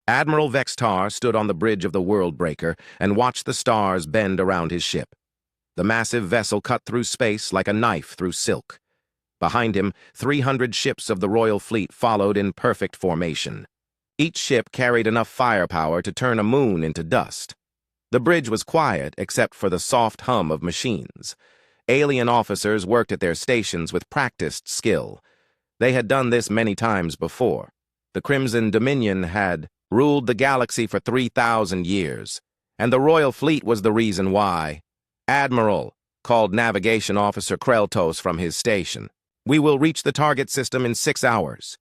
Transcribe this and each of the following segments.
Admiral Vextar stood on the bridge of the World Breaker and watched the stars bend around his ship. The massive vessel cut through space like a knife through silk. Behind him, 300 ships of the Royal Fleet followed in perfect formation. Each ship carried enough firepower to turn a moon into dust. The bridge was quiet except for the soft hum of machines. Alien officers worked at their stations with practiced skill. They had done this many times before. The Crimson Dominion had ruled the galaxy for 3,000 years, and the Royal Fleet was the reason why. "Admiral," called Navigation Officer Kreltos from his station. "We will reach the target system in 6 hours."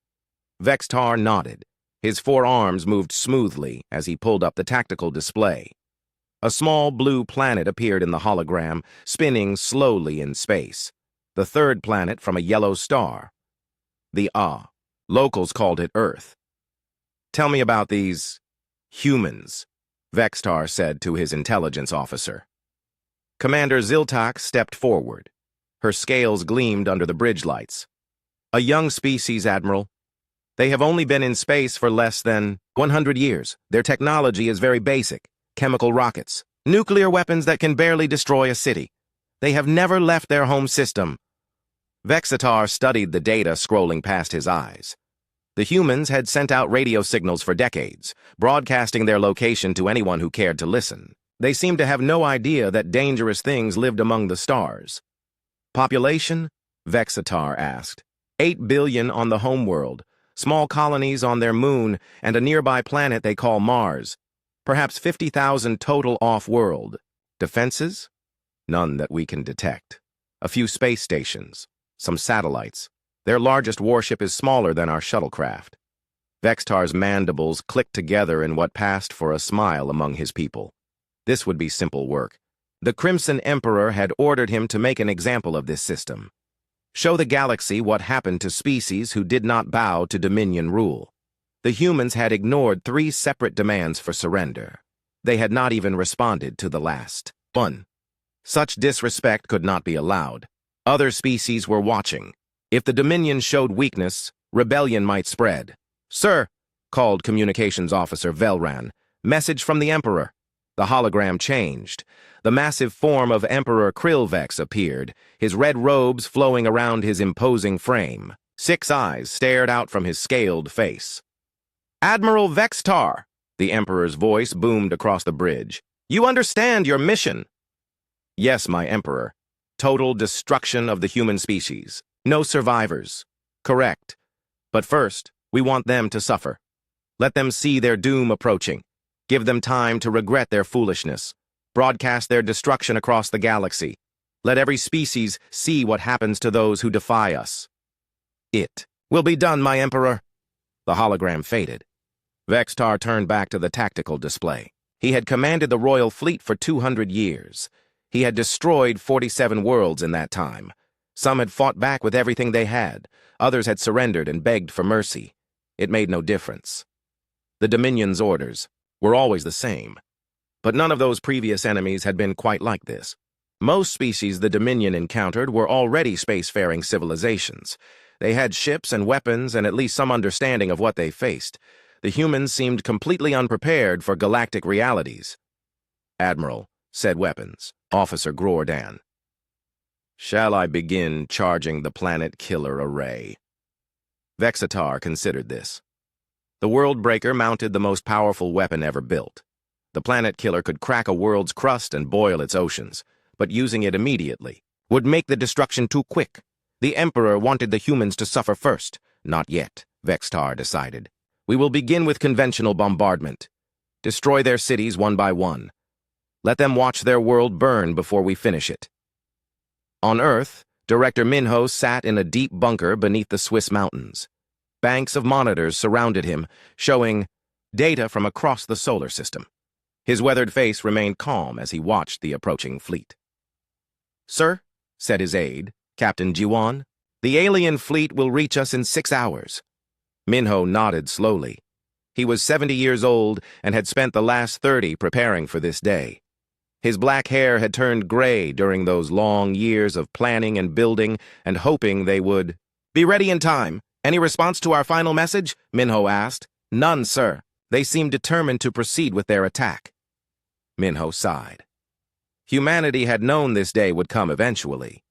Vextar nodded. His 4 arms moved smoothly as he pulled up the tactical display. A small blue planet appeared in the hologram, spinning slowly in space. The third planet from a yellow star. The locals called it Earth. "Tell me about these humans," Vextar said to his intelligence officer. Commander Ziltak stepped forward. Her scales gleamed under the bridge lights. "A young species, Admiral. They have only been in space for less than 100 years. Their technology is very basic. Chemical rockets, nuclear weapons that can barely destroy a city. They have never left their home system." Vexatar studied the data scrolling past his eyes. The humans had sent out radio signals for decades, broadcasting their location to anyone who cared to listen. They seemed to have no idea that dangerous things lived among the stars. "Population?" Vexatar asked. 8 billion on the homeworld, small colonies on their moon, and a nearby planet they call Mars. Perhaps 50,000 total off-world. Defenses? None that we can detect. A few space stations, some satellites. Their largest warship is smaller than our shuttlecraft." Vextar's mandibles clicked together in what passed for a smile among his people. This would be simple work. The Crimson Emperor had ordered him to make an example of this system. Show the galaxy what happened to species who did not bow to Dominion rule. The humans had ignored 3 separate demands for surrender. They had not even responded to the last one. Such disrespect could not be allowed. Other species were watching. If the Dominion showed weakness, rebellion might spread. "Sir," called Communications Officer Velran, "message from the Emperor." The hologram changed. The massive form of Emperor Krillvex appeared, his red robes flowing around his imposing frame. 6 eyes stared out from his scaled face. "Admiral Vextar," the Emperor's voice boomed across the bridge. "You understand your mission?" "Yes, my Emperor. Total destruction of the human species. No survivors." "Correct. But first, we want them to suffer. Let them see their doom approaching. Give them time to regret their foolishness. Broadcast their destruction across the galaxy. Let every species see what happens to those who defy us." "It will be done, my Emperor." The hologram faded. Vextar turned back to the tactical display. He had commanded the Royal Fleet for 200 years. He had destroyed 47 worlds in that time. Some had fought back with everything they had. Others had surrendered and begged for mercy. It made no difference. The Dominion's orders were always the same. But none of those previous enemies had been quite like this. Most species the Dominion encountered were already spacefaring civilizations. They had ships and weapons and at least some understanding of what they faced. The humans seemed completely unprepared for galactic realities. "Admiral," said Weapons Officer Grordan, "shall I begin charging the planet killer array?" Vexatar considered this. The World Breaker mounted the most powerful weapon ever built. The planet killer could crack a world's crust and boil its oceans, but using it immediately would make the destruction too quick. The Emperor wanted the humans to suffer first. "Not yet," Vextar decided. "We will begin with conventional bombardment. Destroy their cities one by one. Let them watch their world burn before we finish it." On Earth, Director Minho sat in a deep bunker beneath the Swiss mountains. Banks of monitors surrounded him, showing data from across the solar system. His weathered face remained calm as he watched the approaching fleet. "Sir," said his aide, Captain Jiwan, "the alien fleet will reach us in 6 hours." Minho nodded slowly. He was 70 years old and had spent the last 30 preparing for this day. His black hair had turned gray during those long years of planning and building and hoping they would be ready in time. "Any response to our final message?" Minho asked. "None, sir." They seemed determined to proceed with their attack. Minho sighed. Humanity had known this day would come eventually.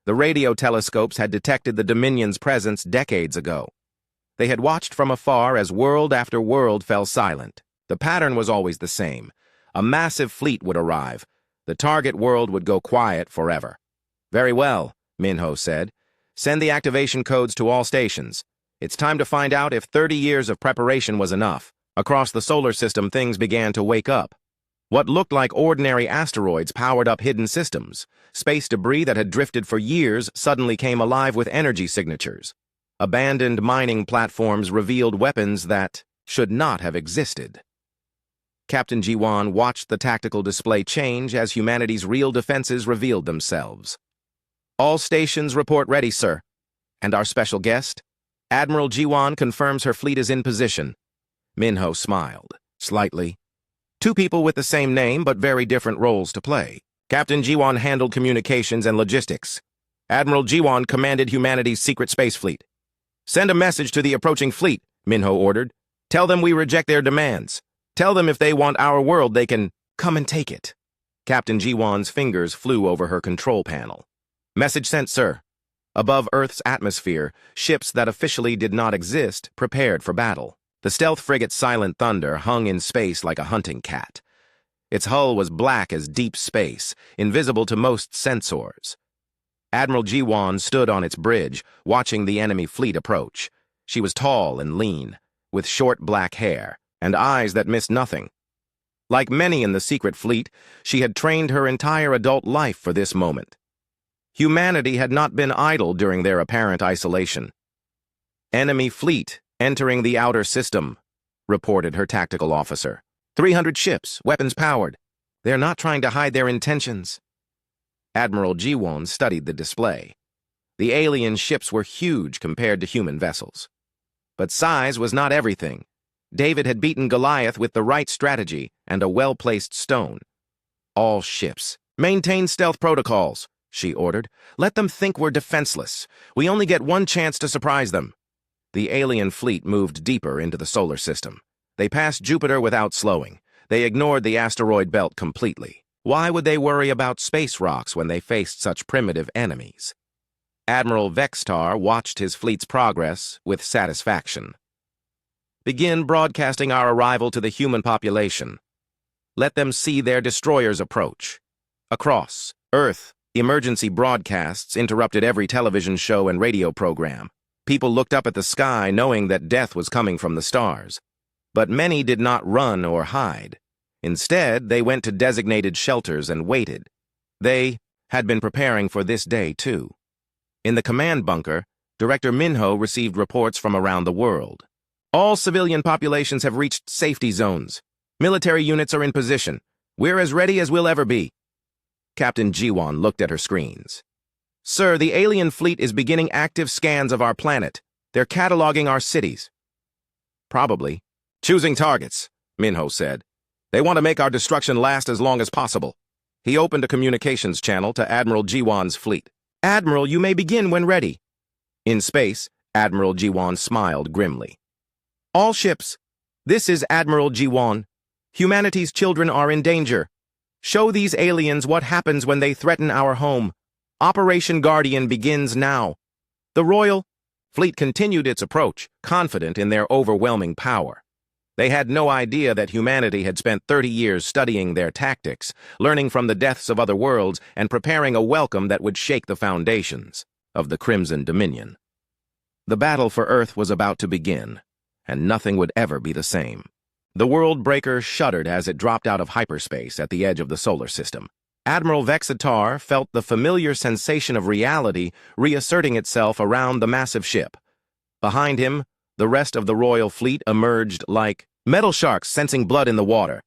The radio telescopes had detected the Dominion's presence decades ago. They had watched from afar as world after world fell silent. The pattern was always the same. A massive fleet would arrive. The target world would go quiet forever. "Very well," Minho said. "Send the activation codes to all stations. It's time to find out if 30 years of preparation was enough." Across the solar system, things began to wake up. What looked like ordinary asteroids powered up hidden systems. Space debris that had drifted for years suddenly came alive with energy signatures. Abandoned mining platforms revealed weapons that should not have existed. Captain Jiwan watched the tactical display change as humanity's real defenses revealed themselves. "All stations report ready, sir. And our special guest? Admiral Jiwan confirms her fleet is in position." Minho smiled, slightly. Two people with the same name but very different roles to play. Captain Jiwan handled communications and logistics. Admiral Jiwan commanded humanity's secret space fleet. "Send a message to the approaching fleet," Minho ordered. "Tell them we reject their demands. Tell them if they want our world, they can come and take it." Captain Jiwan's fingers flew over her control panel. "Message sent, sir." Above Earth's atmosphere, ships that officially did not exist prepared for battle. The stealth frigate Silent Thunder hung in space like a hunting cat. Its hull was black as deep space, invisible to most sensors. Admiral Jiwan stood on its bridge, watching the enemy fleet approach. She was tall and lean, with short black hair, and eyes that missed nothing. Like many in the secret fleet, she had trained her entire adult life for this moment. Humanity had not been idle during their apparent isolation. "Enemy fleet entering the outer system," reported her tactical officer. 300 ships, weapons powered. They're not trying to hide their intentions." Admiral Jiwon studied the display. The alien ships were huge compared to human vessels. But size was not everything. David had beaten Goliath with the right strategy and a well-placed stone. "All ships, maintain stealth protocols," she ordered. "Let them think we're defenseless. We only get one chance to surprise them." The alien fleet moved deeper into the solar system. They passed Jupiter without slowing. They ignored the asteroid belt completely. Why would they worry about space rocks when they faced such primitive enemies? Admiral Vextar watched his fleet's progress with satisfaction. "Begin broadcasting our arrival to the human population. Let them see their destroyers approach." Across Earth, emergency broadcasts interrupted every television show and radio program. People looked up at the sky knowing that death was coming from the stars. But many did not run or hide. Instead, they went to designated shelters and waited. They had been preparing for this day, too. In the command bunker, Director Minho received reports from around the world. "All civilian populations have reached safety zones. Military units are in position. We're as ready as we'll ever be." Captain Jiwan looked at her screens. "Sir, the alien fleet is beginning active scans of our planet. They're cataloging our cities." "Probably. Choosing targets," Minho said. "They want to make our destruction last as long as possible." He opened a communications channel to Admiral Jiwan's fleet. "Admiral, you may begin when ready." In space, Admiral Jiwan smiled grimly. "All ships, this is Admiral Jiwan. Humanity's children are in danger. Show these aliens what happens when they threaten our home. Operation Guardian begins now." The Royal Fleet continued its approach, confident in their overwhelming power. They had no idea that humanity had spent 30 years studying their tactics, learning from the deaths of other worlds, and preparing a welcome that would shake the foundations of the Crimson Dominion. The battle for Earth was about to begin, and nothing would ever be the same. The world breaker shuddered as it dropped out of hyperspace at the edge of the solar system. Admiral Vexatar felt the familiar sensation of reality reasserting itself around the massive ship. Behind him, the rest of the Royal Fleet emerged like metal sharks sensing blood in the water.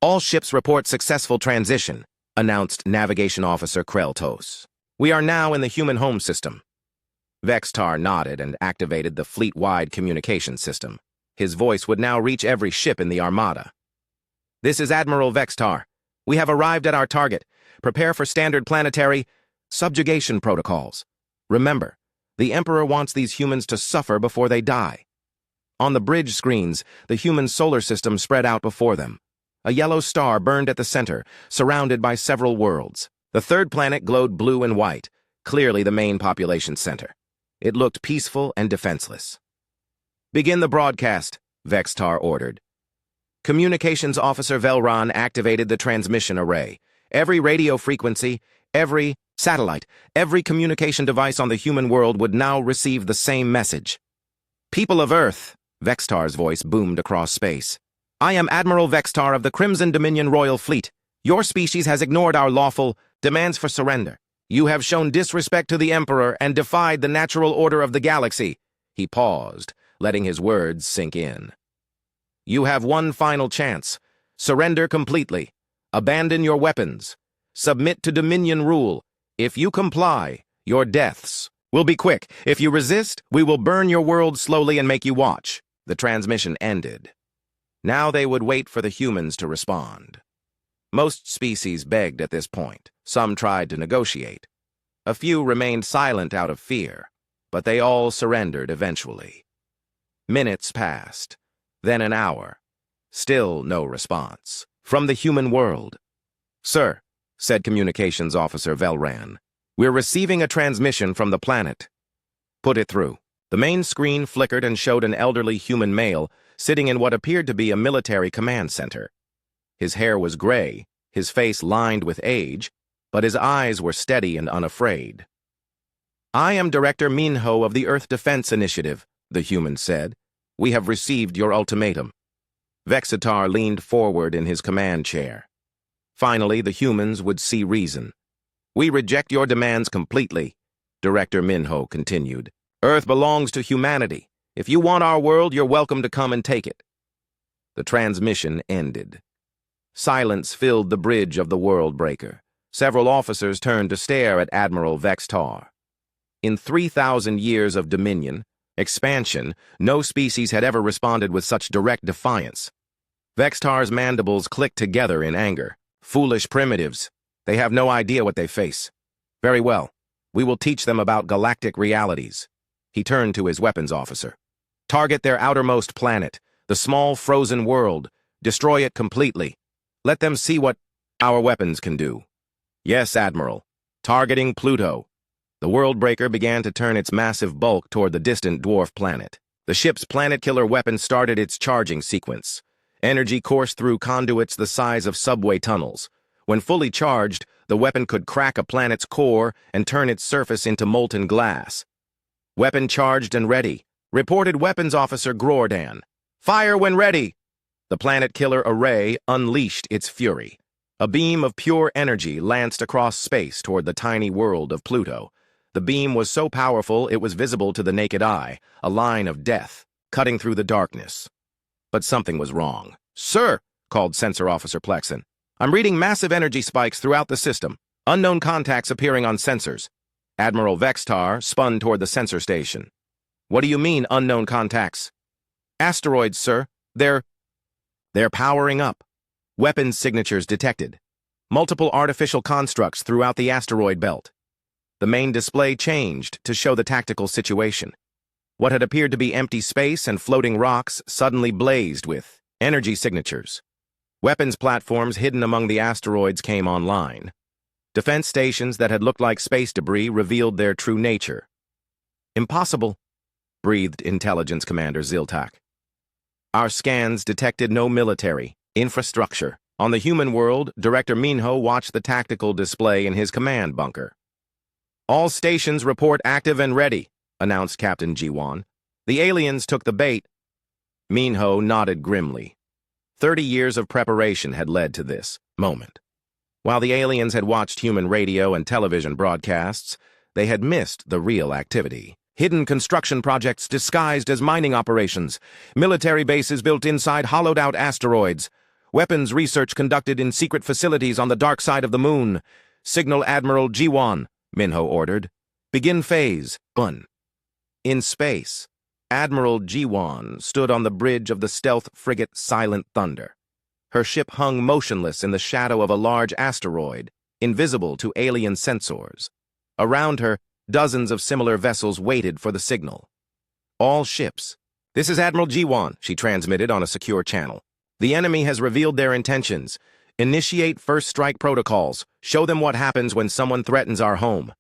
"All ships report successful transition," announced Navigation Officer Kreltos. "We are now in the human home system." Vextar nodded and activated the fleet-wide communication system. His voice would now reach every ship in the Armada. "This is Admiral Vextar. We have arrived at our target. Prepare for standard planetary subjugation protocols. Remember, the Emperor wants these humans to suffer before they die." On the bridge screens, the human solar system spread out before them. A yellow star burned at the center, surrounded by several worlds. The third planet glowed blue and white, clearly the main population center. It looked peaceful and defenseless. "Begin the broadcast," Vextar ordered. Communications Officer Velron activated the transmission array. Every radio frequency, every satellite, every communication device on the human world would now receive the same message. "People of Earth," Vextar's voice boomed across space. "I am Admiral Vextar of the Crimson Dominion Royal Fleet. Your species has ignored our lawful demands for surrender. You have shown disrespect to the Emperor and defied the natural order of the galaxy." He paused, letting his words sink in. "You have one final chance. Surrender completely. Abandon your weapons. Submit to Dominion rule. If you comply, your deaths will be quick. If you resist, we will burn your world slowly and make you watch." The transmission ended. Now they would wait for the humans to respond. Most species begged at this point. Some tried to negotiate. A few remained silent out of fear, but they all surrendered eventually. Minutes passed, then an hour. Still no response. From the human world. "Sir," said Communications Officer Velran, "we're receiving a transmission from the planet." "Put it through." The main screen flickered and showed an elderly human male sitting in what appeared to be a military command center. His hair was gray, his face lined with age, but his eyes were steady and unafraid. "I am Director Minho of the Earth Defense Initiative," the human said. "We have received your ultimatum." Vexitar leaned forward in his command chair. Finally, the humans would see reason. "We reject your demands completely," Director Minho continued. "Earth belongs to humanity. If you want our world, you're welcome to come and take it." The transmission ended. Silence filled the bridge of the world breaker. Several officers turned to stare at Admiral Vextar. In 3,000 years of dominion, expansion, no species had ever responded with such direct defiance. Vextar's mandibles clicked together in anger. "Foolish primitives. They have no idea what they face. Very well. We will teach them about galactic realities." He turned to his weapons officer. "Target their outermost planet, the small frozen world. Destroy it completely. Let them see what our weapons can do." "Yes, Admiral. Targeting Pluto." The world breaker began to turn its massive bulk toward the distant dwarf planet. The ship's planet-killer weapon started its charging sequence. Energy coursed through conduits the size of subway tunnels. When fully charged, the weapon could crack a planet's core and turn its surface into molten glass. "Weapon charged and ready," reported Weapons Officer Grordan. "Fire when ready." The planet-killer array unleashed its fury. A beam of pure energy lanced across space toward the tiny world of Pluto. The beam was so powerful it was visible to the naked eye, a line of death, cutting through the darkness. But something was wrong. "Sir," called Sensor Officer Plexen, "I'm reading massive energy spikes throughout the system. Unknown contacts appearing on sensors." Admiral Vextar spun toward the sensor station. "What do you mean, unknown contacts?" "Asteroids, sir. They're powering up. Weapons signatures detected. Multiple artificial constructs throughout the asteroid belt." The main display changed to show the tactical situation. What had appeared to be empty space and floating rocks suddenly blazed with energy signatures. Weapons platforms hidden among the asteroids came online. Defense stations that had looked like space debris revealed their true nature. "Impossible," breathed Intelligence Commander Ziltak. "Our scans detected no military infrastructure." On the human world, Director Minho watched the tactical display in his command bunker. "All stations report active and ready," announced Captain Jiwan. "The aliens took the bait." Minho nodded grimly. 30 years of preparation had led to this moment. While the aliens had watched human radio and television broadcasts, they had missed the real activity. Hidden construction projects disguised as mining operations, military bases built inside hollowed-out asteroids, weapons research conducted in secret facilities on the dark side of the moon. "Signal Admiral Jiwan," Minho ordered. "Begin phase 1." In space, Admiral Jiwan stood on the bridge of the stealth frigate Silent Thunder. Her ship hung motionless in the shadow of a large asteroid, invisible to alien sensors. Around her, dozens of similar vessels waited for the signal. All ships, "This is Admiral G1," she transmitted on a secure channel. "The enemy has revealed their intentions. Initiate first strike protocols. Show them what happens when someone threatens our home."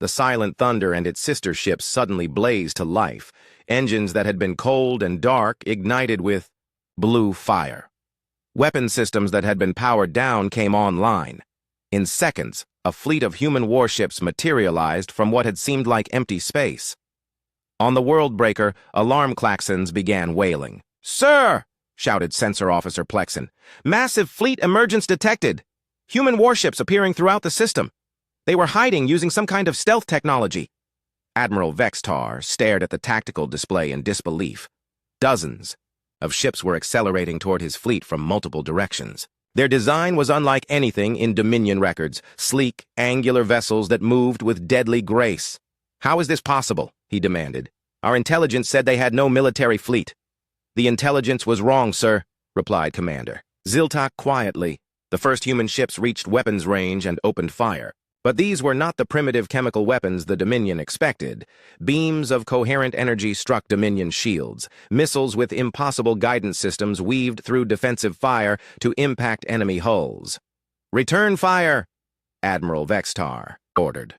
The Silent Thunder and its sister ships suddenly blazed to life. Engines that had been cold and dark ignited with blue fire. Weapon systems that had been powered down came online. In seconds, a fleet of human warships materialized from what had seemed like empty space. On the world breaker, alarm klaxons began wailing. "Sir!" shouted Sensor Officer Plexen. "Massive fleet emergence detected. Human warships appearing throughout the system. They were hiding using some kind of stealth technology." Admiral Vextar stared at the tactical display in disbelief. Dozens of ships were accelerating toward his fleet from multiple directions. Their design was unlike anything in Dominion records, sleek, angular vessels that moved with deadly grace. "How is this possible?" he demanded. "Our intelligence said they had no military fleet." "The intelligence was wrong, sir," replied Commander Ziltak quietly. The first human ships reached weapons range and opened fire. But these were not the primitive chemical weapons the Dominion expected. Beams of coherent energy struck Dominion shields. Missiles with impossible guidance systems weaved through defensive fire to impact enemy hulls. "Return fire," Admiral Vextar ordered.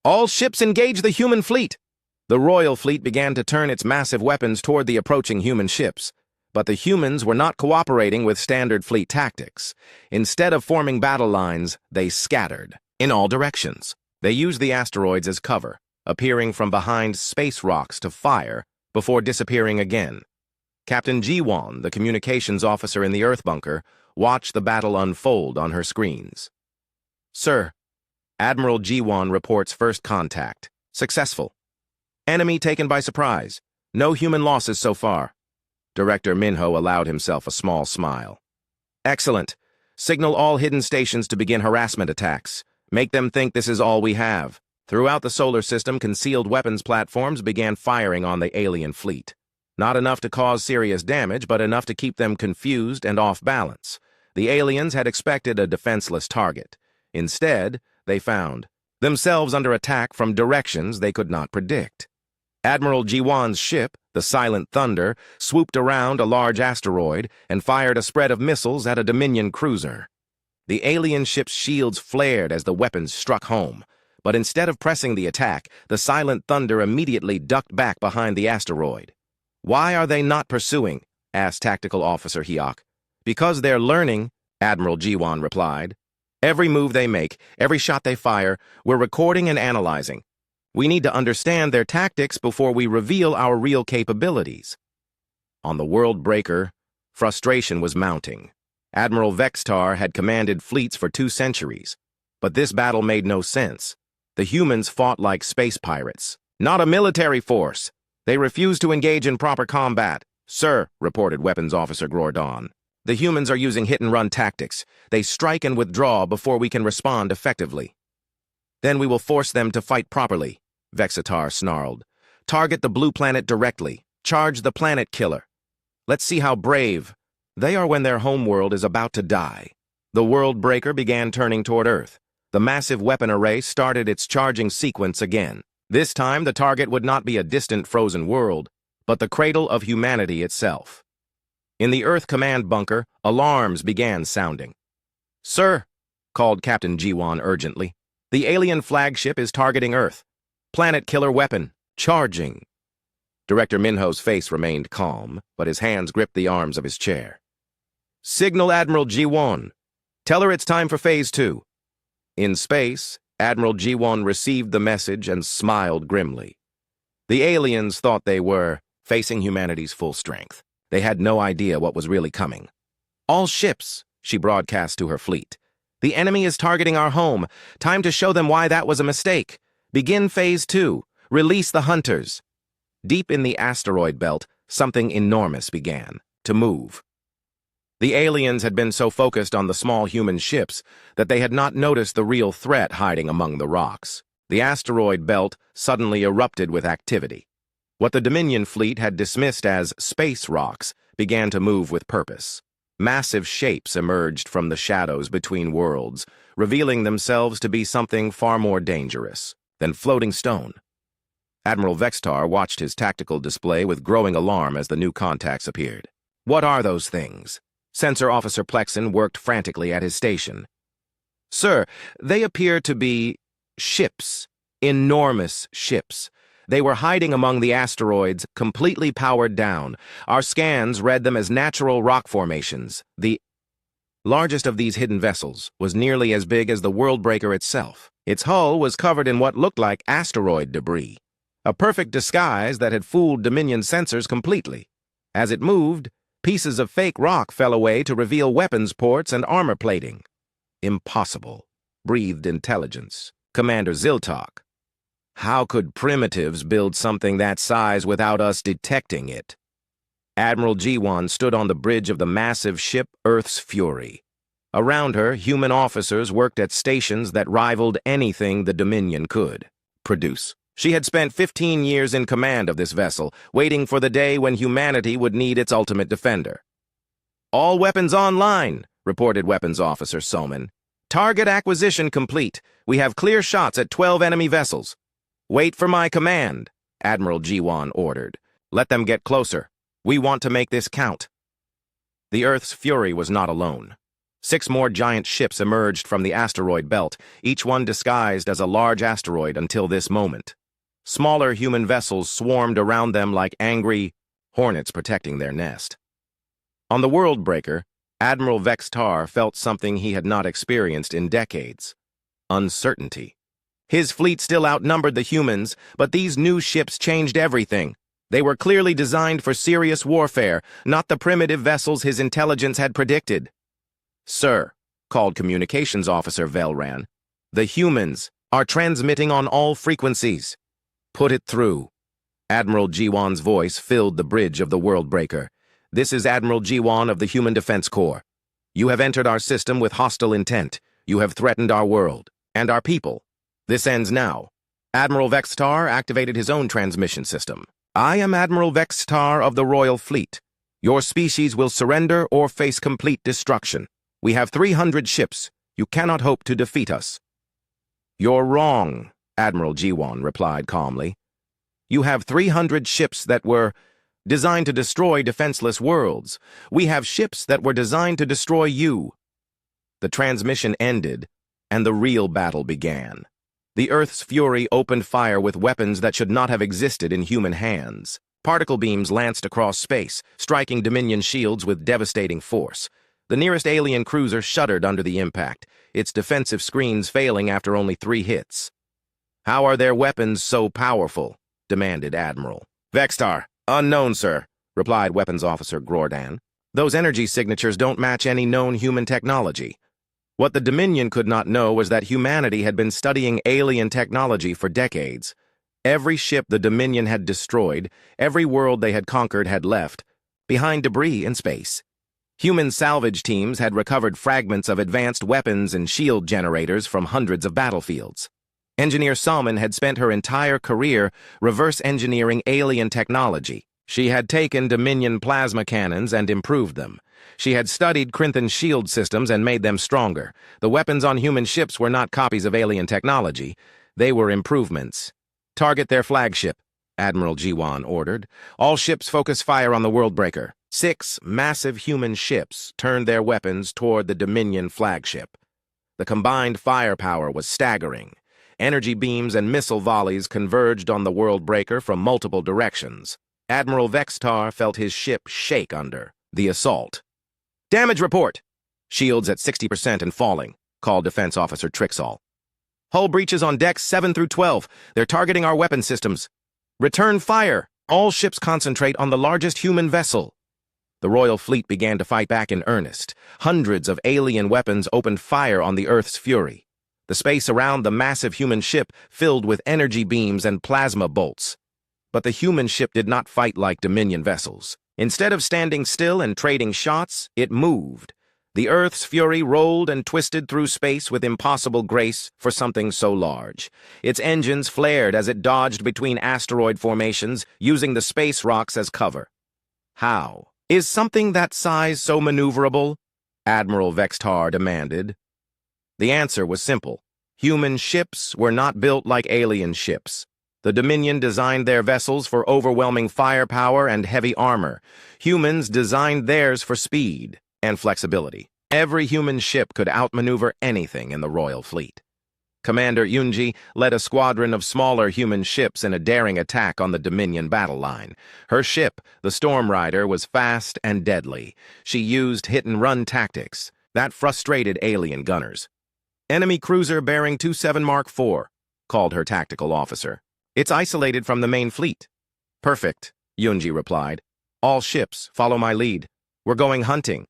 "All ships engage the human fleet." The Royal Fleet began to turn its massive weapons toward the approaching human ships. But the humans were not cooperating with standard fleet tactics. Instead of forming battle lines, they scattered in all directions. They used the asteroids as cover, appearing from behind space rocks to fire before disappearing again. Captain G1, the communications officer in the Earth bunker, watched the battle unfold on her screens. "Sir, Admiral G1 reports first contact. Successful. Enemy taken by surprise. No human losses so far." Director Minho allowed himself a small smile. "Excellent. Signal all hidden stations to begin harassment attacks. Make them think this is all we have." Throughout the solar system, concealed weapons platforms began firing on the alien fleet. Not enough to cause serious damage, but enough to keep them confused and off balance. The aliens had expected a defenseless target. Instead, they found themselves under attack from directions they could not predict. Admiral G1's ship, the Silent Thunder, swooped around a large asteroid and fired a spread of missiles at a Dominion cruiser. The alien ship's shields flared as the weapons struck home. But instead of pressing the attack, the Silent Thunder immediately ducked back behind the asteroid. "Why are they not pursuing?" asked Tactical Officer Hyok. "Because they're learning," Admiral G1 replied. "Every move they make, every shot they fire, we're recording and analyzing. We need to understand their tactics before we reveal our real capabilities." On the World Breaker, frustration was mounting. Admiral Vextar had commanded fleets for 2 centuries, but this battle made no sense. The humans fought like space pirates, not a military force. They refused to engage in proper combat. "Sir," reported Weapons Officer Gordon, "the humans are using hit-and-run tactics. They strike and withdraw before we can respond effectively." "Then we will force them to fight properly," Vexitar snarled. "Target the blue planet directly. Charge the planet killer. Let's see how brave they are when their homeworld is about to die." The World Breaker began turning toward Earth. The massive weapon array started its charging sequence again. This time, the target would not be a distant frozen world, but the cradle of humanity itself. In the Earth command bunker, alarms began sounding. "Sir," called Captain G1 urgently, "the alien flagship is targeting Earth. Planet killer weapon, charging." Director Minho's face remained calm, but his hands gripped the arms of his chair. "Signal Admiral G1. Tell her it's time for Phase 2. In space, Admiral G1 received the message and smiled grimly. The aliens thought they were facing humanity's full strength. They had no idea what was really coming. "All ships," she broadcast to her fleet. "The enemy is targeting our home. Time to show them why that was a mistake. Begin Phase 2. Release the hunters." Deep in the asteroid belt, something enormous began to move. The aliens had been so focused on the small human ships that they had not noticed the real threat hiding among the rocks. The asteroid belt suddenly erupted with activity. What the Dominion fleet had dismissed as space rocks began to move with purpose. Massive shapes emerged from the shadows between worlds, revealing themselves to be something far more dangerous than floating stone. Admiral Vextar watched his tactical display with growing alarm as the new contacts appeared. What are those things? Sensor Officer Plexen worked frantically at his station. Sir, they appear to be ships. Enormous ships. They were hiding among the asteroids, completely powered down. Our scans read them as natural rock formations. The largest of these hidden vessels was nearly as big as the Worldbreaker itself. Its hull was covered in what looked like asteroid debris, a perfect disguise that had fooled Dominion sensors completely. As it moved, pieces of fake rock fell away to reveal weapons ports and armor plating. Impossible, breathed intelligence. Commander Ziltok. How could primitives build something that size without us detecting it? Admiral G1 stood on the bridge of the massive ship Earth's Fury. Around her, human officers worked at stations that rivaled anything the Dominion could produce. She had spent 15 years in command of this vessel, waiting for the day when humanity would need its ultimate defender. All weapons online, reported Weapons Officer Soman. Target acquisition complete. We have clear shots at 12 enemy vessels. Wait for my command, Admiral G1 ordered. Let them get closer. We want to make this count. The Earth's Fury was not alone. 6 more giant ships emerged from the asteroid belt, each one disguised as a large asteroid until this moment. Smaller human vessels swarmed around them like angry hornets protecting their nest. On the Worldbreaker, Admiral Vextar felt something he had not experienced in decades: uncertainty. His fleet still outnumbered the humans, but these new ships changed everything. They were clearly designed for serious warfare, not the primitive vessels his intelligence had predicted. Sir, called Communications Officer Velran, the humans are transmitting on all frequencies. Put it through. Admiral G1's voice filled the bridge of the Worldbreaker. This is Admiral G1 of the Human Defense Corps. You have entered our system with hostile intent. You have threatened our world and our people. This ends now. Admiral Vextar activated his own transmission system. I am Admiral Vextar of the Royal Fleet. Your species will surrender or face complete destruction. We have 300 ships. You cannot hope to defeat us. You're wrong, Admiral G1 replied calmly. You have 300 ships that were designed to destroy defenseless worlds. We have ships that were designed to destroy you. The transmission ended, and the real battle began. The Earth's Fury opened fire with weapons that should not have existed in human hands. Particle beams lanced across space, striking Dominion shields with devastating force. The nearest alien cruiser shuddered under the impact, its defensive screens failing after only 3 hits. How are their weapons so powerful? Demanded Admiral. Vextar, unknown, sir, replied Weapons Officer Grordan. Those energy signatures don't match any known human technology. What the Dominion could not know was that humanity had been studying alien technology for decades. Every ship the Dominion had destroyed, every world they had conquered had left behind debris in space. Human salvage teams had recovered fragments of advanced weapons and shield generators from hundreds of battlefields. Engineer Salmon had spent her entire career reverse engineering alien technology. She had taken Dominion plasma cannons and improved them. She had studied Krynthan's shield systems and made them stronger. The weapons on human ships were not copies of alien technology. They were improvements. Target their flagship, Admiral G1 ordered. All ships focus fire on the Worldbreaker. 6 massive human ships turned their weapons toward the Dominion flagship. The combined firepower was staggering. Energy beams and missile volleys converged on the Worldbreaker from multiple directions. Admiral Vextar felt his ship shake under the assault. Damage report! Shields at 60% and falling, called Defense Officer Trixall. Hull breaches on decks 7 through 12. They're targeting our weapon systems. Return fire! All ships concentrate on the largest human vessel. The Royal Fleet began to fight back in earnest. Hundreds of alien weapons opened fire on the Earth's Fury. The space around the massive human ship filled with energy beams and plasma bolts. But the human ship did not fight like Dominion vessels. Instead of standing still and trading shots, it moved. The Earth's Fury rolled and twisted through space with impossible grace for something so large. Its engines flared as it dodged between asteroid formations, using the space rocks as cover. How? Is something that size so maneuverable? Admiral Vextar demanded. The answer was simple. Human ships were not built like alien ships. The Dominion designed their vessels for overwhelming firepower and heavy armor. Humans designed theirs for speed and flexibility. Every human ship could outmaneuver anything in the Royal Fleet. Commander Yunji led a squadron of smaller human ships in a daring attack on the Dominion battle line. Her ship, the Storm Rider, was fast and deadly. She used hit-and-run tactics. That frustrated alien gunners. "Enemy cruiser bearing 27 Mark IV, called her tactical officer. "It's isolated from the main fleet." "Perfect," Yunji replied. "All ships, follow my lead. We're going hunting."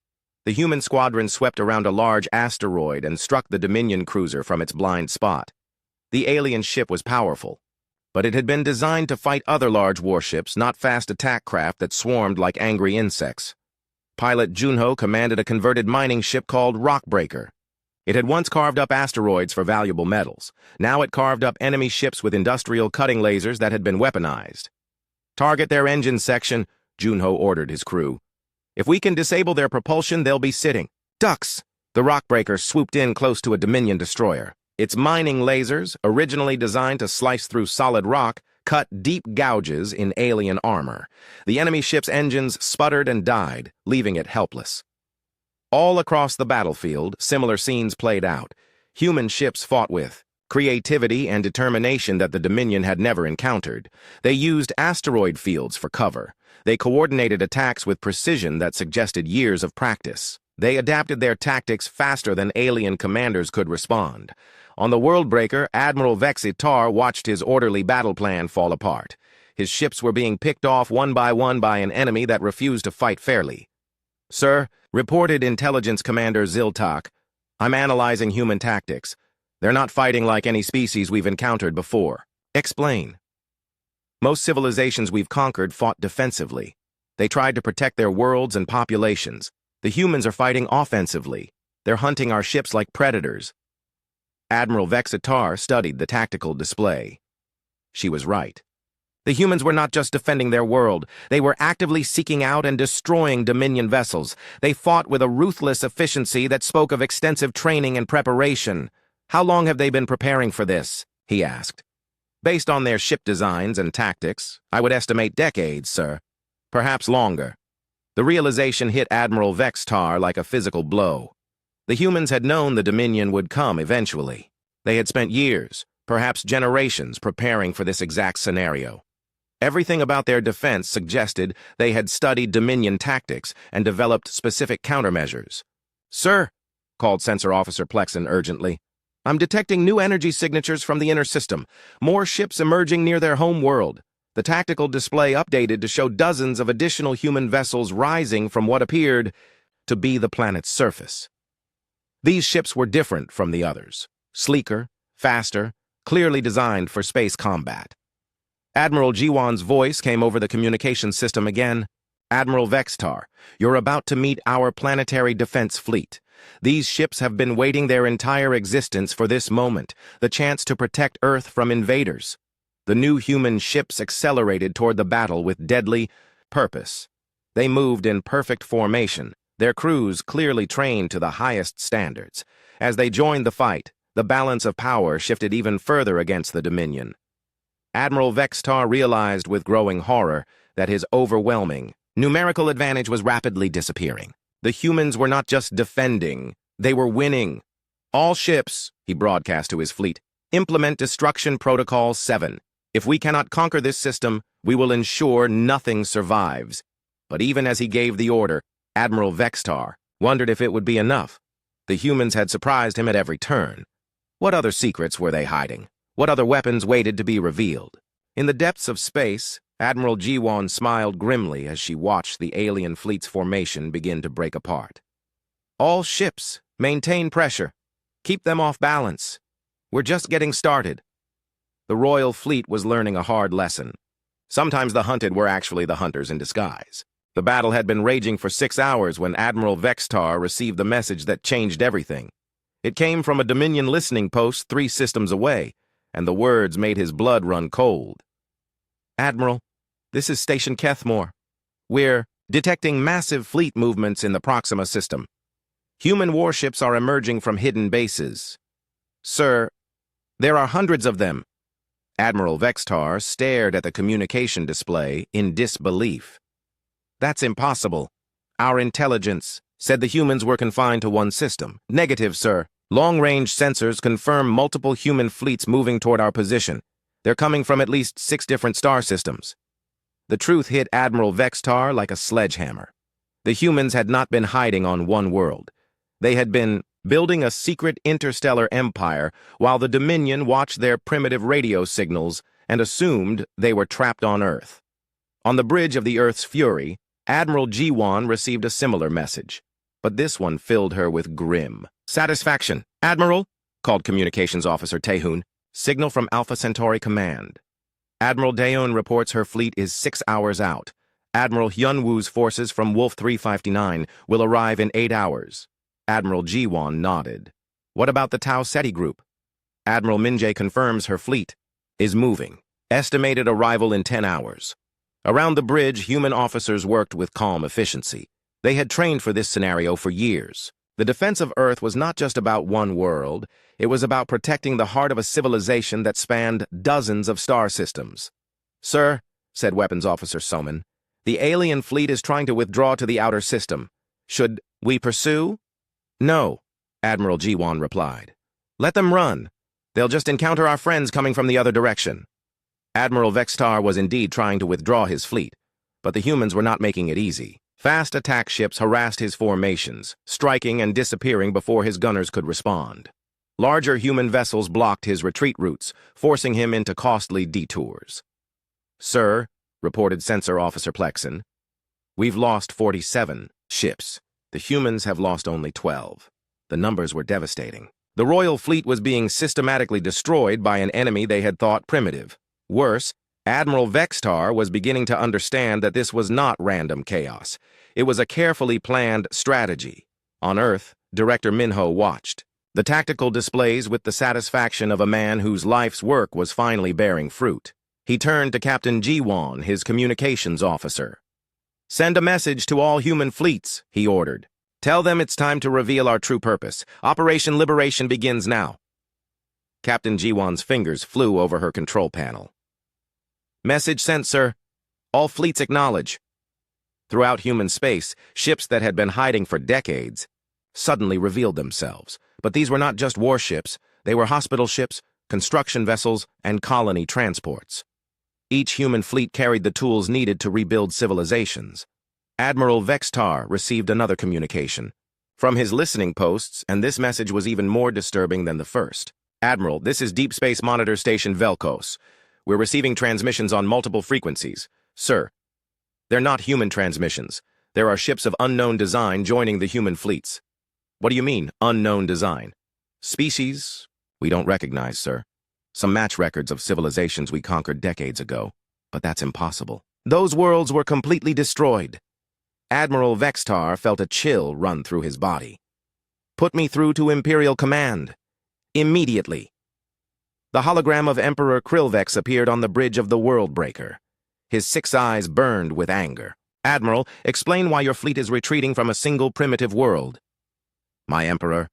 The human squadron swept around a large asteroid and struck the Dominion cruiser from its blind spot. The alien ship was powerful, but it had been designed to fight other large warships, not fast attack craft that swarmed like angry insects. Pilot Junho commanded a converted mining ship called Rockbreaker. It had once carved up asteroids for valuable metals. Now it carved up enemy ships with industrial cutting lasers that had been weaponized. "Target their engine section," Junho ordered his crew. "If we can disable their propulsion, they'll be sitting." "Ducks!" The Rockbreaker swooped in close to a Dominion destroyer. Its mining lasers, originally designed to slice through solid rock, cut deep gouges in alien armor. The enemy ship's engines sputtered and died, leaving it helpless. All across the battlefield, similar scenes played out. Human ships fought with creativity and determination that the Dominion had never encountered. They used asteroid fields for cover. They coordinated attacks with precision that suggested years of practice. They adapted their tactics faster than alien commanders could respond. On the Worldbreaker, Admiral Vexitar watched his orderly battle plan fall apart. His ships were being picked off one by an enemy that refused to fight fairly. "Sir," reported Intelligence Commander Ziltak, "I'm analyzing human tactics. They're not fighting like any species we've encountered before." "Explain." "Most civilizations we've conquered fought defensively. They tried to protect their worlds and populations. The humans are fighting offensively. They're hunting our ships like predators." Admiral Vexitar studied the tactical display. She was right. The humans were not just defending their world. They were actively seeking out and destroying Dominion vessels. They fought with a ruthless efficiency that spoke of extensive training and preparation. "How long have they been preparing for this?" he asked. "Based on their ship designs and tactics, I would estimate decades, sir. Perhaps longer." The realization hit Admiral Vexitar like a physical blow. The humans had known the Dominion would come eventually. They had spent years, perhaps generations, preparing for this exact scenario. Everything about their defense suggested they had studied Dominion tactics and developed specific countermeasures. "Sir," called Sensor Officer Plexen urgently, "I'm detecting new energy signatures from the inner system. More ships emerging near their home world. The tactical display updated to show dozens of additional human vessels rising from what appeared to be the planet's surface." These ships were different from the others. Sleeker, faster, clearly designed for space combat. Admiral Jiwan's voice came over the communication system again. "Admiral Vexitar, you're about to meet our planetary defense fleet. These ships have been waiting their entire existence for this moment, the chance to protect Earth from invaders." The new human ships accelerated toward the battle with deadly purpose. They moved in perfect formation, their crews clearly trained to the highest standards. As they joined the fight, the balance of power shifted even further against the Dominion. Admiral Vexitar realized with growing horror that his overwhelming numerical advantage was rapidly disappearing. The humans were not just defending, they were winning. "All ships," he broadcast to his fleet, "implement Destruction Protocol 7. If we cannot conquer this system, we will ensure nothing survives." But even as he gave the order, Admiral Vexitar wondered if it would be enough. The humans had surprised him at every turn. What other secrets were they hiding? What other weapons waited to be revealed? In the depths of space, Admiral Jiwan smiled grimly as she watched the alien fleet's formation begin to break apart. "All ships, maintain pressure. Keep them off balance. We're just getting started." The Royal Fleet was learning a hard lesson. Sometimes the hunted were actually the hunters in disguise. The battle had been raging for 6 hours when Admiral Vexitar received the message that changed everything. It came from a Dominion listening post 3 systems away, and the words made his blood run cold. "Admiral, this is Station Kethmore. We're detecting massive fleet movements in the Proxima system. Human warships are emerging from hidden bases. Sir, there are hundreds of them. Admiral Vextar stared at the communication display in disbelief. That's impossible. Our intelligence said the humans were confined to one system. Negative, sir. Long-range sensors confirm multiple human fleets moving toward our position. They're coming from at least 6 different star systems. The truth hit Admiral Vextar like a sledgehammer. The humans had not been hiding on one world. They had been building a secret interstellar empire while the Dominion watched their primitive radio signals and assumed they were trapped on Earth. On the bridge of the Earth's Fury, Admiral G1 received a similar message, but this one filled her with grim satisfaction. "Admiral," called Communications Officer Taehoon, "signal from Alpha Centauri Command. Admiral Daeun reports her fleet is 6 hours out. Admiral Hyunwoo's forces from Wolf 359 will arrive in 8 hours. Admiral G1 nodded. "What about the Tau Ceti group?" Admiral Minjae confirms her fleet is moving. Estimated arrival in 10 hours. Around the bridge, human officers worked with calm efficiency. They had trained for this scenario for years. The defense of Earth was not just about one world. It was about protecting the heart of a civilization that spanned dozens of star systems. "Sir," said Weapons Officer Soman, "the alien fleet is trying to withdraw to the outer system. Should we pursue?" "No," Admiral G1 replied. "Let them run. They'll just encounter our friends coming from the other direction." Admiral Vextar was indeed trying to withdraw his fleet, but the humans were not making it easy. Fast attack ships harassed his formations, striking and disappearing before his gunners could respond. Larger human vessels blocked his retreat routes, forcing him into costly detours. "Sir," reported Sensor Officer Plexen, "we've lost 47 ships. The humans have lost only 12. The numbers were devastating. The Royal Fleet was being systematically destroyed by an enemy they had thought primitive. Worse, Admiral Vextar was beginning to understand that this was not random chaos. It was a carefully planned strategy. On Earth, Director Minho watched the tactical displays with the satisfaction of a man whose life's work was finally bearing fruit. He turned to Captain Ji-won, his communications officer. "Send a message to all human fleets," he ordered. "Tell them it's time to reveal our true purpose. Operation Liberation begins now." Captain Ji-won's fingers flew over her control panel. "Message sent, sir. All fleets acknowledge." Throughout human space, ships that had been hiding for decades suddenly revealed themselves. But these were not just warships. They were hospital ships, construction vessels, and colony transports. Each human fleet carried the tools needed to rebuild civilizations. Admiral Vextar received another communication from his listening posts, and this message was even more disturbing than the first. "Admiral, this is Deep Space Monitor Station Velkos. We're receiving transmissions on multiple frequencies. Sir, they're not human transmissions. There are ships of unknown design joining the human fleets." "What do you mean, unknown design?" "Species we don't recognize, sir. Some match records of civilizations we conquered decades ago, but that's impossible. Those worlds were completely destroyed." Admiral Vextar felt a chill run through his body. "Put me through to Imperial Command. Immediately." The hologram of Emperor Krillvex appeared on the bridge of the World Breaker. His 6 eyes burned with anger. "Admiral, explain why your fleet is retreating from a single primitive world." "My Emperor,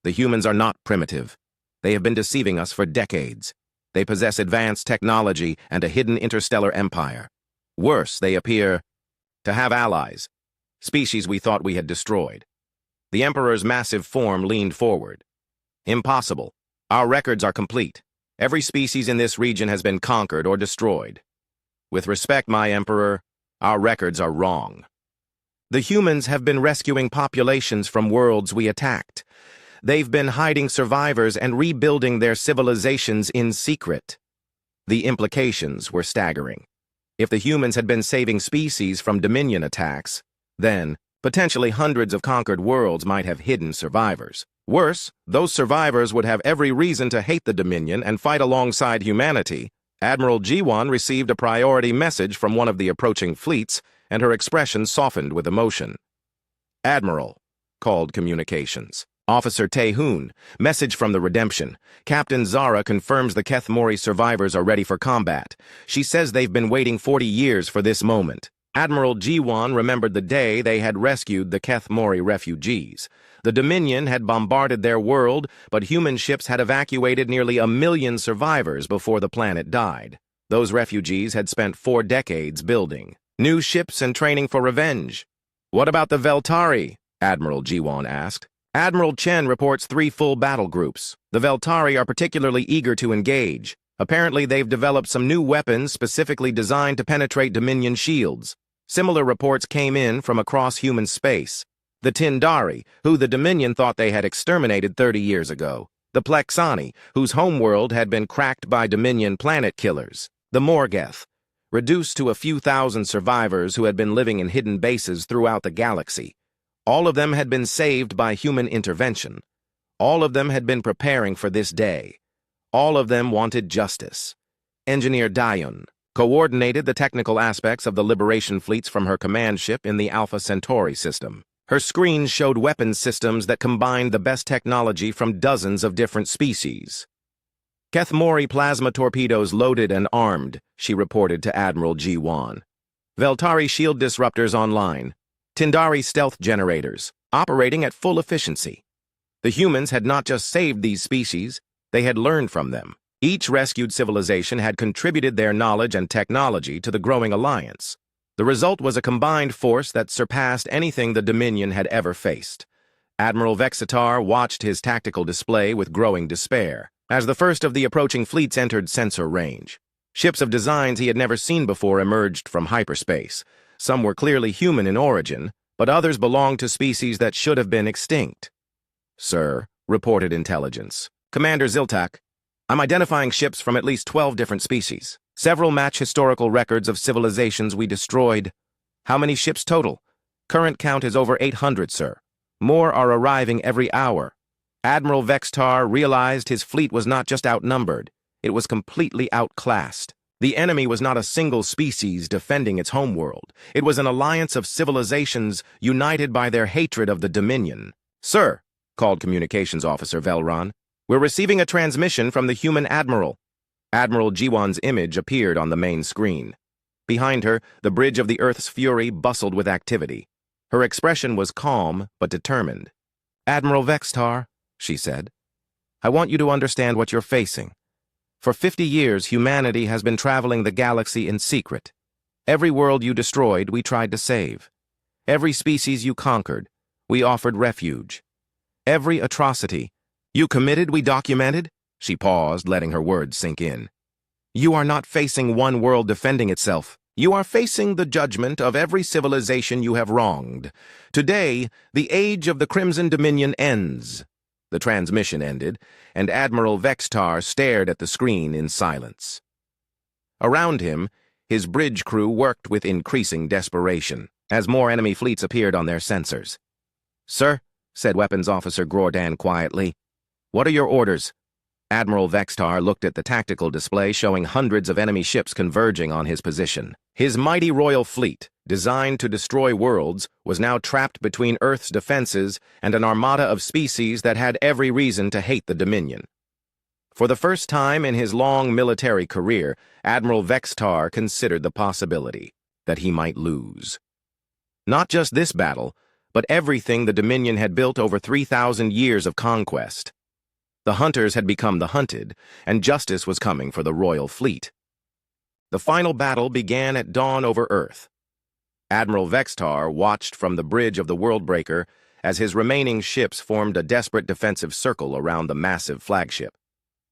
the humans are not primitive. They have been deceiving us for decades. They possess advanced technology and a hidden interstellar empire. Worse, they appear to have allies, species we thought we had destroyed." The Emperor's massive form leaned forward. "Impossible. Our records are complete. Every species in this region has been conquered or destroyed. With respect, my Emperor, our records are wrong. The humans have been rescuing populations from worlds we attacked. They've been hiding survivors and rebuilding their civilizations in secret." The implications were staggering. If the humans had been saving species from Dominion attacks, then potentially hundreds of conquered worlds might have hidden survivors. Worse, those survivors would have every reason to hate the Dominion and fight alongside humanity. Admiral G1 received a priority message from one of the approaching fleets, and her expression softened with emotion. "Admiral," called communications. "Officer Taehoon, message from the Redemption. Captain Zara confirms the Keth Mori survivors are ready for combat. She says they've been waiting 40 years for this moment." Admiral G1 remembered the day they had rescued the Keth Mori refugees. The Dominion had bombarded their world, but human ships had evacuated nearly 1 million survivors before the planet died. Those refugees had spent 4 decades building new ships and training for revenge. "What about the Veltari?" Admiral G1 asked. Admiral Chen reports 3 full battle groups. The Veltari are particularly eager to engage. Apparently, they've developed some new weapons specifically designed to penetrate Dominion shields. Similar reports came in from across human space. The Tindari, who the Dominion thought they had exterminated 30 years ago. The Plexani, whose homeworld had been cracked by Dominion planet killers. The Morgeth, reduced to a few thousand survivors who had been living in hidden bases throughout the galaxy. All of them had been saved by human intervention. All of them had been preparing for this day. All of them wanted justice. Engineer Dayun coordinated the technical aspects of the liberation fleets from her command ship in the Alpha Centauri system. Her screens showed weapons systems that combined the best technology from dozens of different species. "Keth Mori plasma torpedoes loaded and armed," she reported to Admiral G1. "Veltari shield disruptors online. Tindari stealth generators, operating at full efficiency." The humans had not just saved these species, they had learned from them. Each rescued civilization had contributed their knowledge and technology to the growing alliance. The result was a combined force that surpassed anything the Dominion had ever faced. Admiral Vexitar watched his tactical display with growing despair, as the first of the approaching fleets entered sensor range. Ships of designs he had never seen before emerged from hyperspace. Some were clearly human in origin, but others belonged to species that should have been extinct. "Sir," reported intelligence. "Commander Ziltak, I'm identifying ships from at least 12 different species. Several match historical records of civilizations we destroyed. How many ships total? Current count is over 800, sir. More are arriving every hour." Admiral Vextar realized his fleet was not just outnumbered, it was completely outclassed. The enemy was not a single species defending its homeworld. It was an alliance of civilizations united by their hatred of the Dominion. "Sir," called Communications Officer Velron, "we're receiving a transmission from the human admiral." Admiral G1's image appeared on the main screen. Behind her, the bridge of the Earth's Fury bustled with activity. Her expression was calm but determined. "Admiral Vextar," she said, "I want you to understand what you're facing. For 50 years, humanity has been traveling the galaxy in secret. Every world you destroyed, we tried to save. Every species you conquered, we offered refuge. Every atrocity you committed, we documented." She paused, letting her words sink in. "You are not facing one world defending itself. You are facing the judgment of every civilization you have wronged. Today, the age of the Crimson Dominion ends." The transmission ended, and Admiral Vextar stared at the screen in silence. Around him, his bridge crew worked with increasing desperation, as more enemy fleets appeared on their sensors. "Sir," said Weapons Officer Grordan quietly, "what are your orders?" Admiral Vextar looked at the tactical display showing hundreds of enemy ships converging on his position. His mighty royal fleet, designed to destroy worlds, was now trapped between Earth's defenses and an armada of species that had every reason to hate the Dominion. For the first time in his long military career, Admiral Vextar considered the possibility that he might lose. Not just this battle, but everything the Dominion had built over 3,000 years of conquest. The hunters had become the hunted, and justice was coming for the royal fleet. The final battle began at dawn over Earth. Admiral Vextar watched from the bridge of the Worldbreaker as his remaining ships formed a desperate defensive circle around the massive flagship.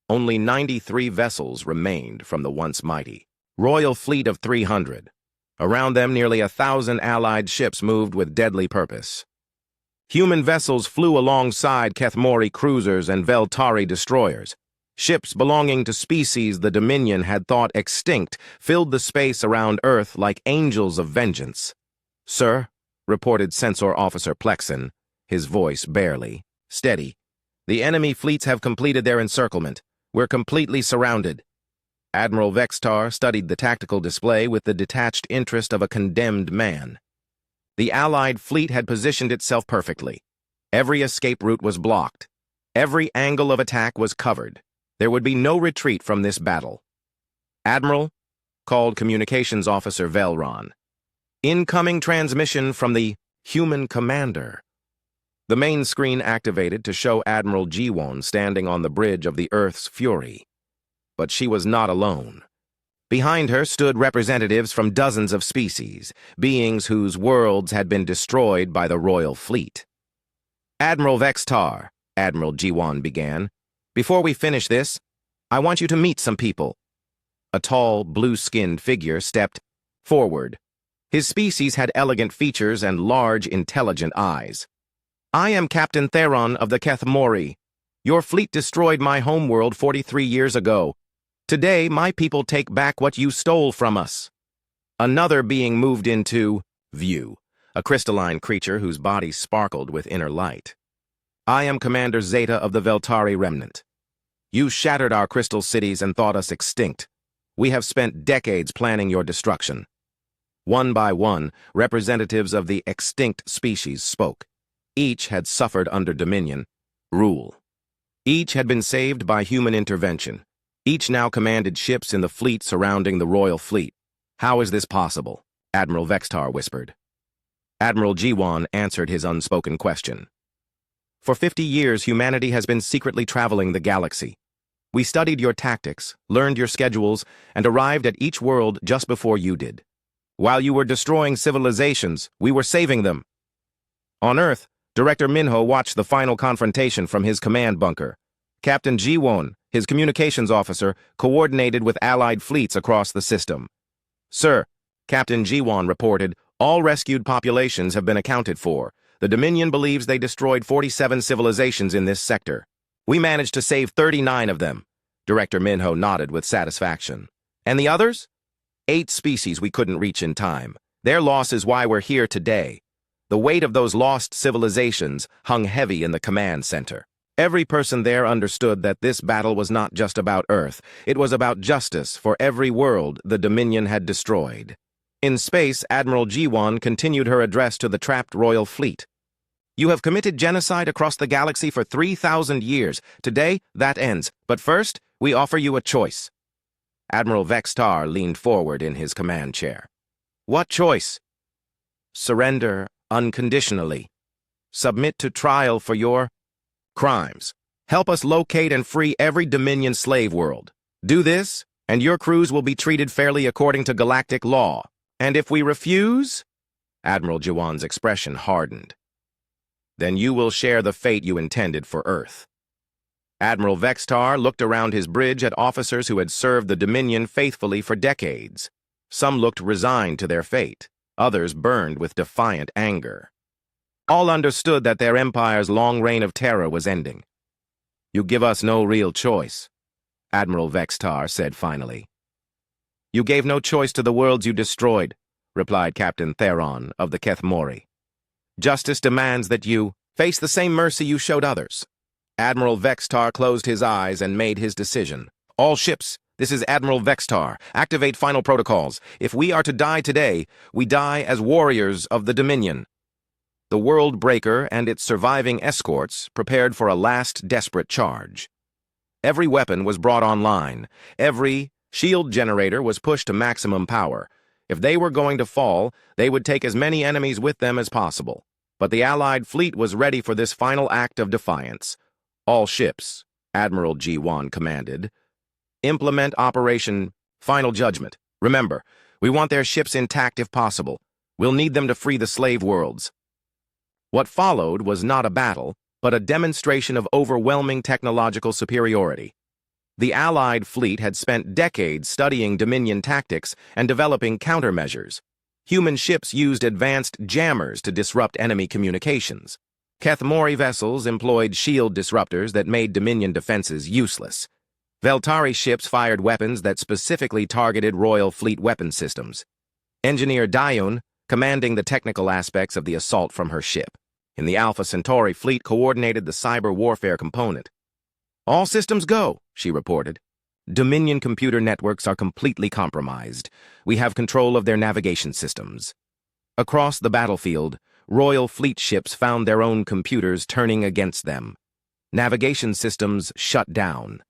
Only 93 vessels remained from the once mighty royal fleet of 300. Around them, nearly 1,000 allied ships moved with deadly purpose. Human vessels flew alongside Keth Mori cruisers and Veltari destroyers. Ships belonging to species the Dominion had thought extinct filled the space around Earth like angels of vengeance. "Sir," reported Sensor Officer Plexen, his voice barely steady, "the enemy fleets have completed their encirclement. We're completely surrounded." Admiral Vextar studied the tactical display with the detached interest of a condemned man. The Allied fleet had positioned itself perfectly. Every escape route was blocked. Every angle of attack was covered. There would be no retreat from this battle. "Admiral," called Communications Officer Velron. Incoming transmission from the human commander. The main screen activated to show Admiral Jiwon standing on the bridge of the Earth's Fury. But she was not alone. Behind her stood representatives from dozens of species, beings whose worlds had been destroyed by the royal fleet. Admiral Vextar, Admiral Jiwon began, before we finish this, I want you to meet some people. A tall, blue-skinned figure stepped forward. His species had elegant features and large, intelligent eyes. I am Captain Theron of the Kethmori. Your fleet destroyed my homeworld 43 years ago. Today, my people take back what you stole from us. Another being moved into view, a crystalline creature whose body sparkled with inner light. I am Commander Zeta of the Veltari Remnant. You shattered our crystal cities and thought us extinct. We have spent decades planning your destruction. One by one, representatives of the extinct species spoke. Each had suffered under dominion, rule. Each had been saved by human intervention. Each now commanded ships in the fleet surrounding the royal fleet. How is this possible? Admiral Vextar whispered. Admiral Jiwon answered his unspoken question. For 50 years, humanity has been secretly traveling the galaxy. We studied your tactics, learned your schedules, and arrived at each world just before you did. While you were destroying civilizations, we were saving them. On Earth, Director Minho watched the final confrontation from his command bunker. Captain Jiwon, his communications officer, coordinated with allied fleets across the system. Sir, Captain Jiwon reported, all rescued populations have been accounted for. The Dominion believes they destroyed 47 civilizations in this sector. We managed to save 39 of them. Director Minho nodded with satisfaction. And the others? 8 species we couldn't reach in time. Their loss is why we're here today. The weight of those lost civilizations hung heavy in the command center. Every person there understood that this battle was not just about Earth. It was about justice for every world the Dominion had destroyed. In space, Admiral Jiwon continued her address to the trapped royal fleet. You have committed genocide across the galaxy for 3,000 years. Today, that ends. But first, we offer you a choice. Admiral Vextar leaned forward in his command chair. What choice? Surrender unconditionally. Submit to trial for your crimes. Help us locate and free every Dominion slave world. Do this, and your crews will be treated fairly according to galactic law. And if we refuse? Admiral Jiwon's expression hardened. Then you will share the fate you intended for Earth. Admiral Vextar looked around his bridge at officers who had served the Dominion faithfully for decades. Some looked resigned to their fate. Others burned with defiant anger. All understood that their empire's long reign of terror was ending. You give us no real choice, Admiral Vextar said finally. You gave no choice to the worlds you destroyed, replied Captain Theron of the Kethmori. Justice demands that you face the same mercy you showed others. Admiral Vextar closed his eyes and made his decision. All ships, this is Admiral Vextar. Activate final protocols. If we are to die today, we die as warriors of the Dominion. The World Breaker and its surviving escorts prepared for a last desperate charge. Every weapon was brought online. Every shield generator was pushed to maximum power. If they were going to fall, they would take as many enemies with them as possible. But the Allied fleet was ready for this final act of defiance. All ships, Admiral Jiwon commanded, implement Operation Final Judgment. Remember, we want their ships intact if possible. We'll need them to free the slave worlds. What followed was not a battle, but a demonstration of overwhelming technological superiority. The Allied fleet had spent decades studying Dominion tactics and developing countermeasures. Human ships used advanced jammers to disrupt enemy communications. Kethmori vessels employed shield disruptors that made Dominion defenses useless. Veltari ships fired weapons that specifically targeted Royal Fleet weapon systems. Engineer Dayun, commanding the technical aspects of the assault from her ship. In the Alpha Centauri fleet coordinated the cyber warfare component. All systems go, she reported. Dominion computer networks are completely compromised. We have control of their navigation systems. Across the battlefield, Royal Fleet ships found their own computers turning against them. Navigation systems shut down.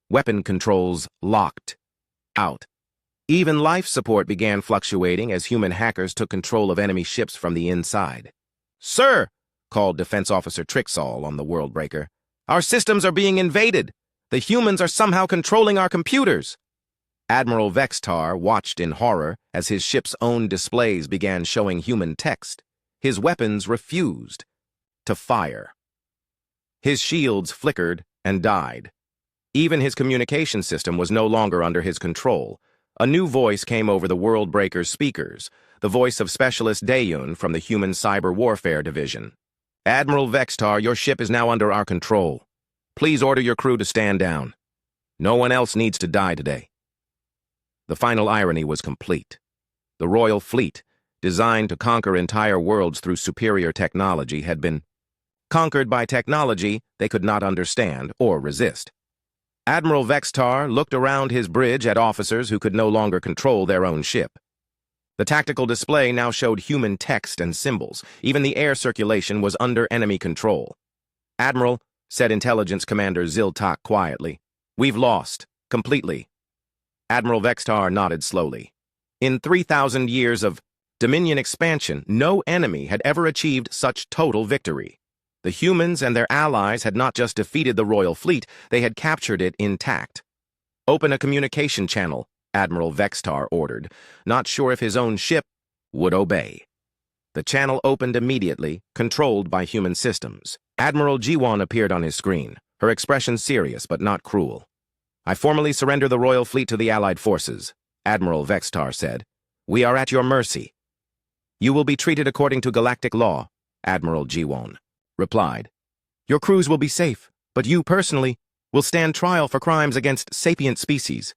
Weapon controls locked out. Even life support began fluctuating as human hackers took control of enemy ships from the inside. "Sir," called Defense Officer Trixall on the Worldbreaker, "our systems are being invaded. The humans are somehow controlling our computers." Admiral Vextar watched in horror as his ship's own displays began showing human text. His weapons refused to fire. His shields flickered and died. Even his communication system was no longer under his control. A new voice came over the Worldbreaker's speakers, the voice of Specialist Dayun from the Human Cyber Warfare Division. "Admiral Vextar, your ship is now under our control. Please order your crew to stand down. No one else needs to die today." The final irony was complete. The Royal Fleet, designed to conquer entire worlds through superior technology, had been conquered by technology they could not understand or resist. Admiral Vextar looked around his bridge at officers who could no longer control their own ship. The tactical display now showed human text and symbols. Even the air circulation was under enemy control. "Admiral," said Intelligence Commander Ziltak quietly, "we've lost. Completely." Admiral Vextar nodded slowly. In 3,000 years of Dominion expansion, no enemy had ever achieved such total victory. The humans and their allies had not just defeated the Royal Fleet, they had captured it intact. "Open a communication channel," Admiral Vextar ordered, not sure if his own ship would obey. The channel opened immediately, controlled by human systems. Admiral Jiwon appeared on his screen, her expression serious but not cruel. "I formally surrender the Royal Fleet to the Allied forces," Admiral Vextar said. "We are at your mercy." "You will be treated according to galactic law," Admiral Jiwon replied. "Your crews will be safe, but you personally will stand trial for crimes against sapient species."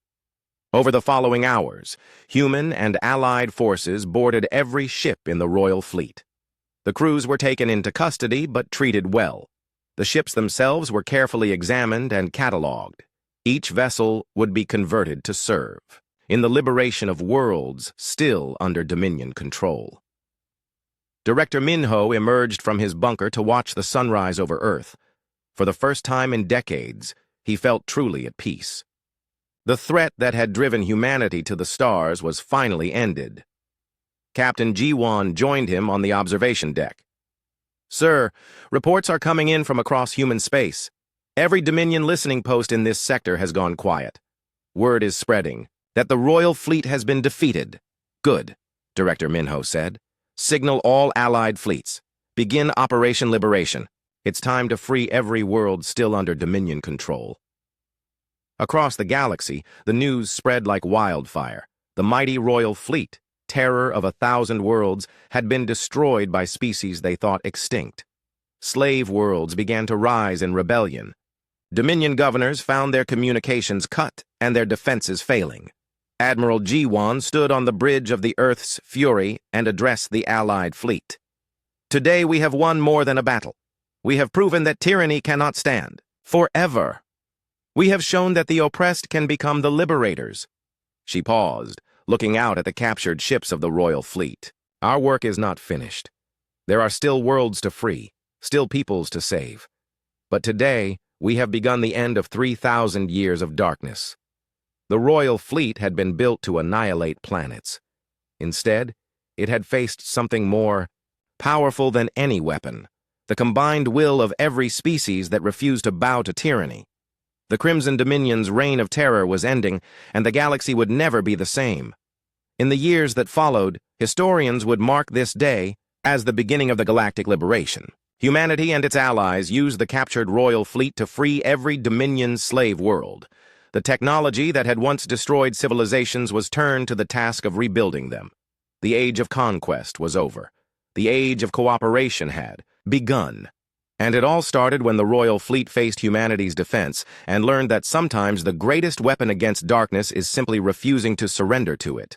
Over the following hours, human and allied forces boarded every ship in the Royal Fleet. The crews were taken into custody but treated well. The ships themselves were carefully examined and catalogued. Each vessel would be converted to serve in the liberation of worlds still under Dominion control. Director Minho emerged from his bunker to watch the sunrise over Earth. For the first time in decades, he felt truly at peace. The threat that had driven humanity to the stars was finally ended. Captain Jiwon joined him on the observation deck. "Sir, reports are coming in from across human space. Every Dominion listening post in this sector has gone quiet. Word is spreading that the Royal Fleet has been defeated." "Good," Director Minho said. "Signal all Allied fleets. Begin Operation Liberation. It's time to free every world still under Dominion control." Across the galaxy, the news spread like wildfire. The mighty Royal Fleet, terror of 1,000 worlds, had been destroyed by species they thought extinct. Slave worlds began to rise in rebellion. Dominion governors found their communications cut and their defenses failing. Admiral Jiwon stood on the bridge of the Earth's fury and addressed the Allied fleet. "Today we have won more than a battle. We have proven that tyranny cannot stand forever. We have shown that the oppressed can become the liberators." She paused, looking out at the captured ships of the Royal Fleet. "Our work is not finished. There are still worlds to free, still peoples to save. But today, we have begun the end of 3,000 years of darkness." The Royal Fleet had been built to annihilate planets. Instead, it had faced something more powerful than any weapon, the combined will of every species that refused to bow to tyranny. The Crimson Dominion's reign of terror was ending, and the galaxy would never be the same. In the years that followed, historians would mark this day as the beginning of the galactic liberation. Humanity and its allies used the captured Royal Fleet to free every Dominion slave world. The technology that had once destroyed civilizations was turned to the task of rebuilding them. The age of conquest was over. The age of cooperation had begun. And it all started when the Royal Fleet faced humanity's defense and learned that sometimes the greatest weapon against darkness is simply refusing to surrender to it.